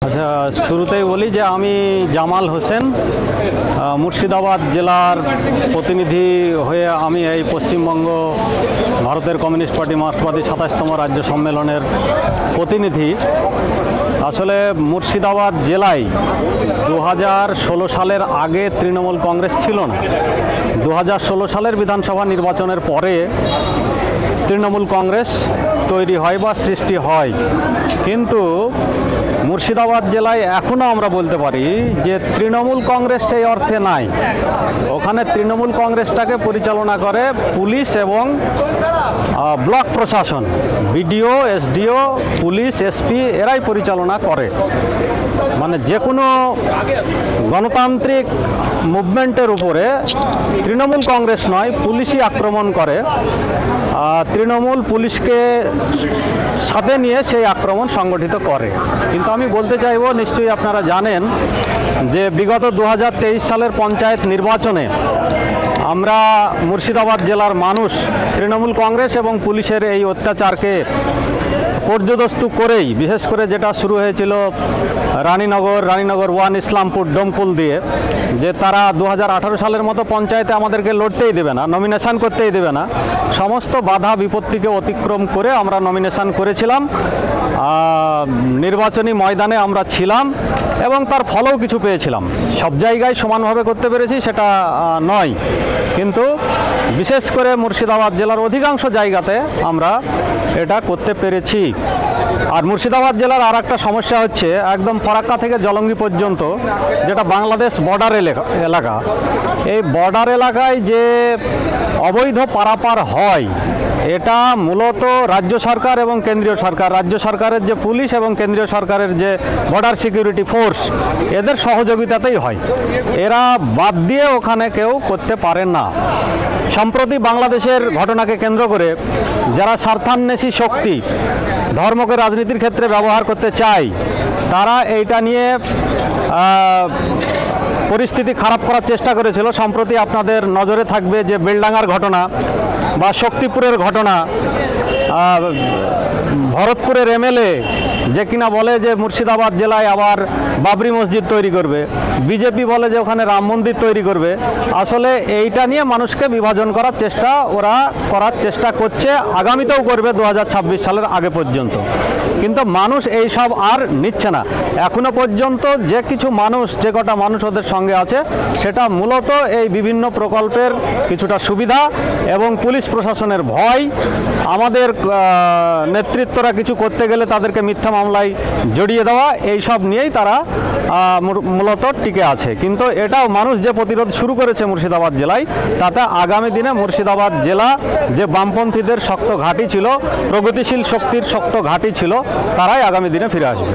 আচ্ছা, শুরুতেই বলি যে আমি জামাল হোসেন, মুর্শিদাবাদ জেলার প্রতিনিধি হয়ে আমি এই পশ্চিমবঙ্গ ভারতের কমিউনিস্ট পার্টি মার্ক্সবাদী ২৭তম রাজ্য সম্মেলনের প্রতিনিধি। আসলে মুর্শিদাবাদ জেলায় ২০১৬ সালের আগে তৃণমূল কংগ্রেস ছিল না। ২০১৬ সালের বিধানসভা নির্বাচনের পরে তৃণমূল কংগ্রেস তৈরি হয় বা সৃষ্টি হয়, কিন্তু মুর্শিদাবাদ জেলায় এখনও আমরা বলতে পারি যে তৃণমূল কংগ্রেস সেই অর্থে নাই। ওখানে তৃণমূল কংগ্রেসটাকে পরিচালনা করে পুলিশ এবং ব্লক প্রশাসন, বিডিও, এসডিও, পুলিশ, এসপি এরাই পরিচালনা করে। মানে যে কোনো গণতান্ত্রিক মুভমেন্টের উপরে তৃণমূল কংগ্রেস নয়, পুলিশই আক্রমণ করে। তৃণমূল পুলিশকে সাথে নিয়ে সেই আক্রমণ সংগঠিত করে। কিন্তু আমি বলতে চাইব, নিশ্চয়ই আপনারা জানেন যে বিগত ২০২৩ সালের পঞ্চায়েত নির্বাচনে আমরা মুর্শিদাবাদ জেলার মানুষ তৃণমূল কংগ্রেস এবং পুলিশের এই অত্যাচারকে পর্যদস্তু করেই, বিশেষ করে যেটা শুরু হয়েছিল রানীনগর 1 ইসলামপুর ডোমকুল দিয়ে, যে তারা ২০১৮ সালের মতো পঞ্চায়েতে আমাদেরকে লড়তেই দেবে না, নমিনেশন করতেই দেবে না। সমস্ত বাধা বিপত্তিকে অতিক্রম করে আমরা নমিনেশন করেছিলাম, নির্বাচনী ময়দানে আমরা ছিলাম এবং তার ফলও কিছু পেয়েছিলাম। সব জায়গায় সমানভাবে করতে পেরেছি সেটা নয়, কিন্তু বিশেষ করে মুর্শিদাবাদ জেলার অধিকাংশ জায়গাতে আমরা এটা করতে পেরেছি। আর মুর্শিদাবাদ জেলার আর একটা সমস্যা হচ্ছে, একদম ফরাক্কা থেকে জলঙ্গি পর্যন্ত, যেটা বাংলাদেশ বর্ডার এলাকা, এই বর্ডার এলাকায় যে অবৈধ পারাপার হয়, এটা মূলত রাজ্য সরকার এবং কেন্দ্রীয় সরকার, রাজ্য সরকারের যে পুলিশ এবং কেন্দ্রীয় সরকারের যে বর্ডার সিকিউরিটি ফোর্স, এদের সহযোগিতাতেই হয়। এরা বাদ দিয়ে ওখানে কেউ করতে পারেন না। সম্প্রতি বাংলাদেশের ঘটনাকে কেন্দ্র করে যারা স্বার্থান্বেষী শক্তি ধর্মকে রাজনীতির ক্ষেত্রে ব্যবহার করতে চায়, তারা এইটা নিয়ে পরিস্থিতি খারাপ করার চেষ্টা করেছিল। সম্প্রতি আপনাদের নজরে থাকবে যে বেলডাঙ্গার ঘটনা বা শক্তিপুরের ঘটনা, ভরতপুরের এমএলএ যে কিনা বলে যে মুর্শিদাবাদ জেলায় আবার বাবরি মসজিদ তৈরি করবে, বিজেপি বলে যে ওখানে রাম মন্দির তৈরি করবে। আসলে এইটা নিয়ে মানুষকে বিভাজন করার চেষ্টা ওরা করছে, আগামীতেও করবে ২০২৬ সালের আগে পর্যন্ত। কিন্তু মানুষ এই সব আর নিচ্ছে না। এখনো পর্যন্ত যে কিছু মানুষ, যে কটা মানুষ ওদের সঙ্গে আছে, সেটা মূলত এই বিভিন্ন প্রকল্পের কিছুটা সুবিধা এবং পুলিশ প্রশাসনের ভয়। আমাদের নেতৃত্বরা কিছু করতে গেলে তাদেরকে মিথ্যা মামলায় জড়িয়ে দেওয়া, এই সব নিয়েই তারা মূলত টিকে আছে। কিন্তু এটাও মানুষ যে প্রতিরোধ শুরু করেছে মুর্শিদাবাদ জেলায়, তাতে আগামী দিনে মুর্শিদাবাদ জেলা যে বামপন্থীদের শক্ত ঘাঁটি ছিল, প্রগতিশীল শক্তির শক্ত ঘাঁটি ছিল, তারাই আগামী দিনে ফিরে আসবে।